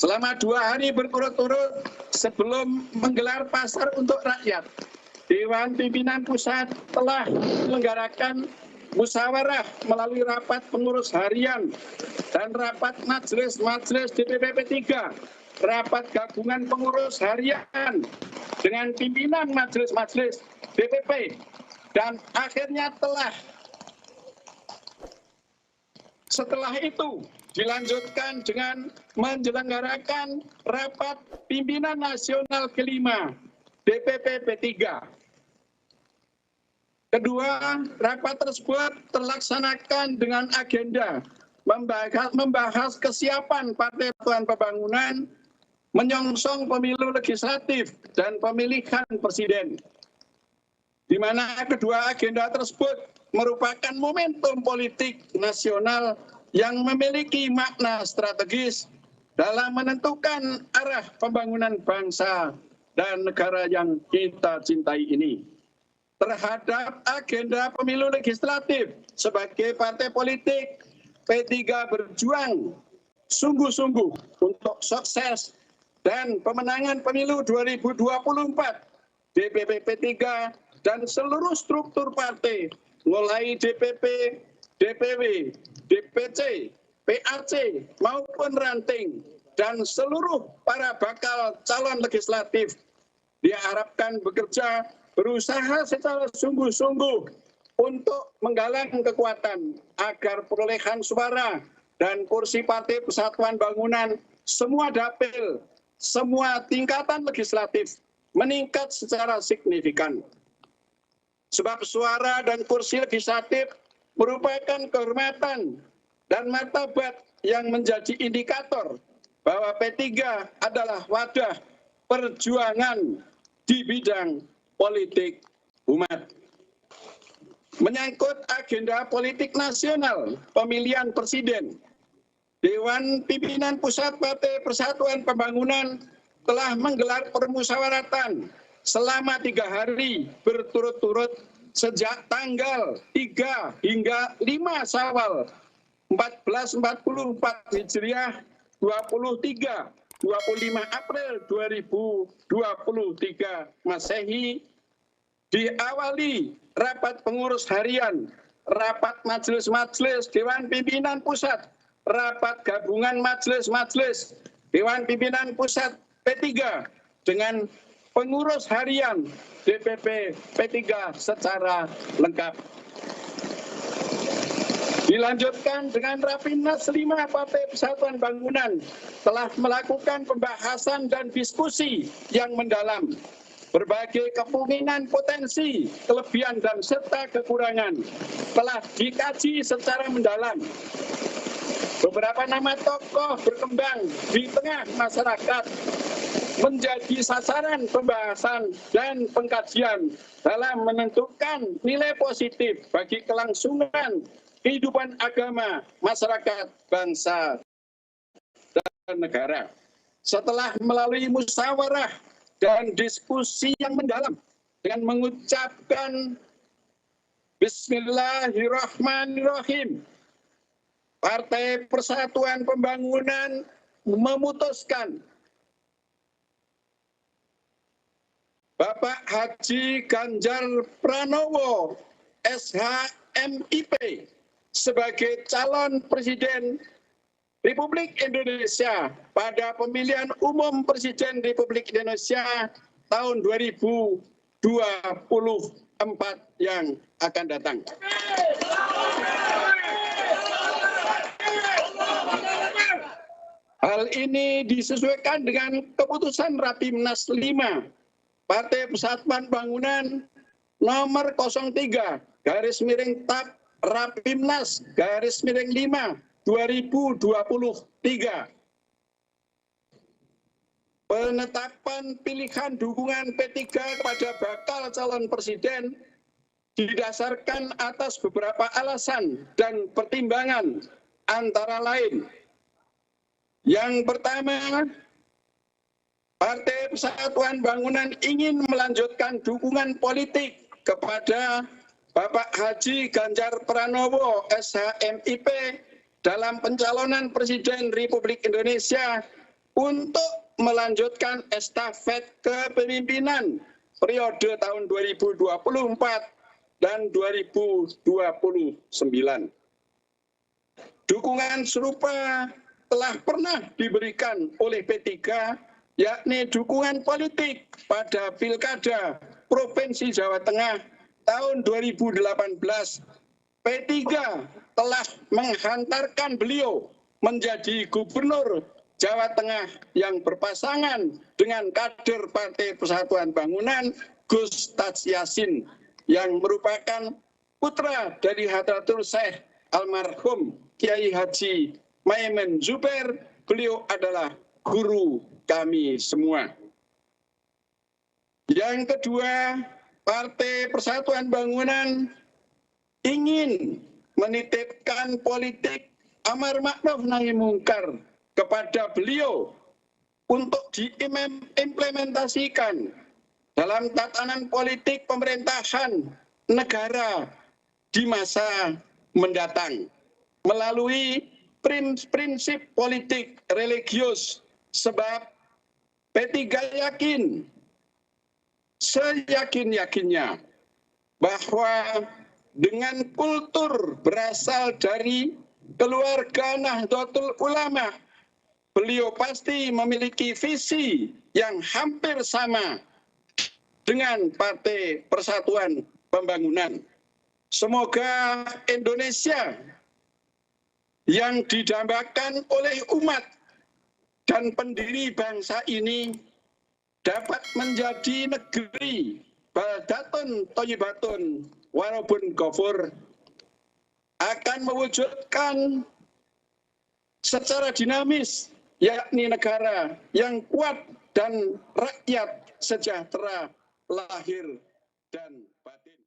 Selama 2 hari berturut-turut sebelum menggelar pasar untuk rakyat, Dewan Pimpinan Pusat telah menyelenggarakan musyawarah melalui rapat pengurus harian dan rapat majelis DPP P3, rapat gabungan pengurus harian dengan pimpinan majelis DPP, dan akhirnya setelah itu dilanjutkan dengan menyelenggarakan rapat pimpinan nasional kelima DPP P3. Kedua, rapat tersebut terlaksanakan dengan agenda membahas kesiapan Partai Persatuan Pembangunan menyongsong pemilu legislatif dan pemilihan presiden, di mana kedua agenda tersebut merupakan momentum politik nasional yang memiliki makna strategis dalam menentukan arah pembangunan bangsa dan negara yang kita cintai ini. Terhadap agenda pemilu legislatif, sebagai partai politik, P3 berjuang sungguh-sungguh untuk sukses dan pemenangan pemilu 2024. DPP P3 dan seluruh struktur partai, mulai DPP, DPW, DPC, PAC, maupun ranting, dan seluruh para bakal calon legislatif diharapkan berusaha secara sungguh-sungguh untuk menggalang kekuatan agar perolehan suara dan kursi Partai Persatuan Bangunan semua dapil, semua tingkatan legislatif meningkat secara signifikan. Sebab suara dan kursi legislatif merupakan kehormatan dan martabat yang menjadi indikator bahwa P3 adalah wadah perjuangan di bidang politik umat. Menyangkut agenda politik nasional pemilihan presiden, Dewan Pimpinan Pusat Partai Persatuan Pembangunan telah menggelar permusyawaratan selama 3 hari berturut-turut sejak tanggal 3 hingga 5 Syawal 1444 Hijriah 25 April 2023 Masehi, diawali rapat pengurus harian, rapat majelis Dewan Pimpinan Pusat, rapat gabungan majelis Dewan Pimpinan Pusat P3 dengan pengurus harian DPP P3 secara lengkap. Dilanjutkan dengan Rapimnas 5 Partai Persatuan Bangunan telah melakukan pembahasan dan diskusi yang mendalam. Berbagai kemungkinan potensi, kelebihan dan serta kekurangan telah dikaji secara mendalam. Beberapa nama tokoh berkembang di tengah masyarakat menjadi sasaran pembahasan dan pengkajian dalam menentukan nilai positif bagi kelangsungan kehidupan agama, masyarakat, bangsa, dan negara. Setelah melalui musyawarah dan diskusi yang mendalam dengan mengucapkan Bismillahirrahmanirrahim, Partai Persatuan Pembangunan memutuskan Bapak Haji Ganjar Pranowo SHMIP sebagai calon presiden Republik Indonesia pada pemilihan umum Presiden Republik Indonesia tahun 2024 yang akan datang. Hal ini disesuaikan dengan keputusan Rapimnas 5 Partai Persatuan Bangunan nomor 03/TAP Rapimnas /5 2023. Penetapan pilihan dukungan P3 kepada bakal calon presiden didasarkan atas beberapa alasan dan pertimbangan, antara lain. Yang pertama, Partai Persatuan Bangunan ingin melanjutkan dukungan politik kepada Bapak Haji Ganjar Pranowo SHMIP dalam pencalonan Presiden Republik Indonesia untuk melanjutkan estafet kepemimpinan periode tahun 2024 dan 2029. Dukungan serupa telah pernah diberikan oleh P3, yakni dukungan politik pada Pilkada Provinsi Jawa Tengah tahun 2018. P3 telah menghantarkan beliau menjadi Gubernur Jawa Tengah yang berpasangan dengan kader Partai Persatuan Bangunan Gus Taj Yassin yang merupakan putra dari Hadratul Syekh almarhum Kiai Haji Maimun Zubair. Beliau adalah guru kami semua. Yang kedua, Partai Persatuan Bangunan ingin menitipkan politik amar ma'ruf nahi mungkar kepada beliau untuk diimplementasikan dalam tatanan politik pemerintahan negara di masa mendatang melalui prinsip politik religius, sebab P3 yakin seyakin-yakinnya bahwa dengan kultur berasal dari keluarga Nahdlatul Ulama, beliau pasti memiliki visi yang hampir sama dengan Partai Persatuan Pembangunan. Semoga Indonesia yang didambakan oleh umat dan pendiri bangsa ini dapat menjadi negeri baldatun thayyibatun warabun ghafur, akan mewujudkan secara dinamis, yakni negara yang kuat dan rakyat sejahtera lahir dan batin.